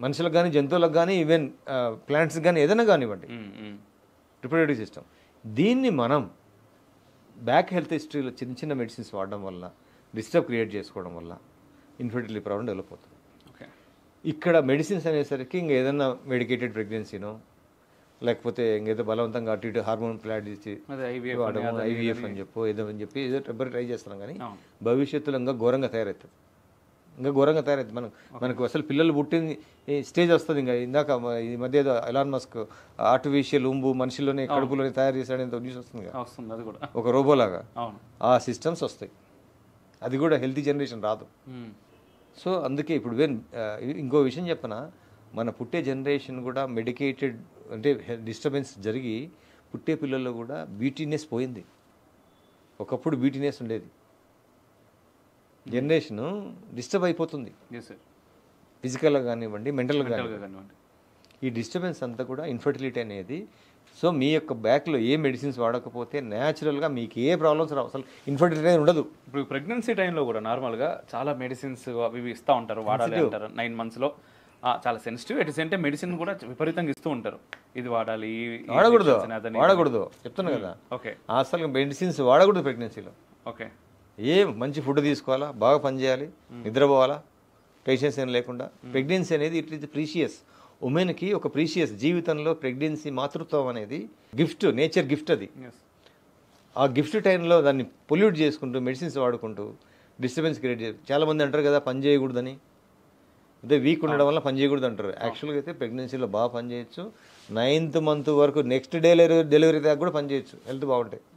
మనుషులకు కానీ జంతువులకు కానీ ఈవెన్ ప్లాంట్స్కి కానీ ఏదైనా కానివ్వండి రిప్రొడక్టివ్ సిస్టమ్. దీన్ని మనం బ్యాక్ హెల్త్ హిస్టరీలో చిన్న చిన్న మెడిసిన్స్ వాడడం వల్ల డిస్టర్బ్ క్రియేట్ చేసుకోవడం వల్ల ఇన్ఫర్టిలిటీ ప్రాబ్లం డెవలప్ అవుతుంది. ఇక్కడ మెడిసిన్స్ అనేసరికి ఇంక ఏదైనా మెడికేటెడ్ ప్రెగ్నెన్సీనో లేకపోతే ఇంకేదో బలవంతంగా అటు ఇటు హార్మోన్ ప్లాట్ ఇచ్చి వాడము ఐవీఎఫ్ అని ఏదో టెంపరీ ట్రై చేస్తున్నాం. కానీ భవిష్యత్తులో ఇంకా ఘోరంగా తయారవుతుంది. మనకు అసలు పిల్లలు పుట్టిన స్టేజ్ వస్తుంది. ఇంకా ఇందాక ఈ మధ్య ఏదో ఎలాన్ మస్క్ ఆర్టిఫిషియల్ ఉంబు మనుషుల్లోనే కడుపులోనే తయారు చేశాడని న్యూస్ వస్తుంది కదా, ఒక రోబోలాగా. ఆ సిస్టమ్స్ వస్తాయి. అది కూడా హెల్తీ జనరేషన్ రాదు. సో అందుకే ఇప్పుడు ఇంకో విషయం చెప్పనా, మన పుట్టే జనరేషన్ కూడా మెడికేటెడ్ అంటే డిస్టర్బెన్స్ జరిగి పుట్టే పిల్లల్లో కూడా బ్యూటీనెస్ పోయింది. ఒకప్పుడు బ్యూటీనెస్ ఉండేది. జనరేషన్ డిస్టర్బ్ అయిపోతుంది, ఫిజికల్గా కానివ్వండి మెంటల్గా కానివ్వండి. ఈ డిస్టర్బెన్స్ అంతా కూడా ఇన్ఫర్టిలిటీ అనేది. సో మీ యొక్క బ్యాక్లో ఏ మెడిసిన్స్ వాడకపోతే న్యాచురల్గా మీకు ఏ ప్రాబ్లమ్స్ రావు, అసలు ఇన్ఫర్టిలిటీ అనేది ఉండదు. ఇప్పుడు ప్రెగ్నెన్సీ టైంలో కూడా నార్మల్గా చాలా మెడిసిన్స్ అవి ఇస్తూ ఉంటారు, వాడాలి అంటారు. 9 monthsలో చాలా sensitive. At same time medicine కూడా విపరీతంగా ఇస్తూ ఉంటారు. ఇది వాడాలి, వాడకూడదు చెప్తున్నా కదా. ఓకే, అసలు మెడిసిన్స్ వాడకూడదు ప్రెగ్నెన్సీలో. ఓకే, మంచి ఫుడ్ తీసుకోవాలా, బాగా పనిచేయాలి, నిద్రపోవాలా, పేషెన్స్ ఏం లేకుండా. ప్రెగ్నెన్సీ అనేది ఇట్ ఈస్ ప్రీషియస్. ఉమెన్కి ఒక ప్రీషియస్ జీవితంలో ప్రెగ్నెన్సీ మాతృత్వం అనేది గిఫ్ట్, నేచర్ గిఫ్ట్ అది. ఆ గిఫ్ట్ టైంలో దాన్ని పొల్యూట్ చేసుకుంటూ మెడిసిన్స్ వాడుకుంటూ డిస్టర్బెన్స్ క్రియేట్ చేయాలి. చాలామంది అంటారు కదా పని చేయకూడదని, అదే వీక్ ఉండడం వల్ల పని చేయకూడదు అంటారు. యాక్చువల్గా అయితే ప్రెగ్నెన్సీలో బాగా పని చేయొచ్చు. 9th month వరకు నెక్స్ట్ డెలివరీ దాకా కూడా పని చేయొచ్చు, హెల్త్ బాగుంటాయి.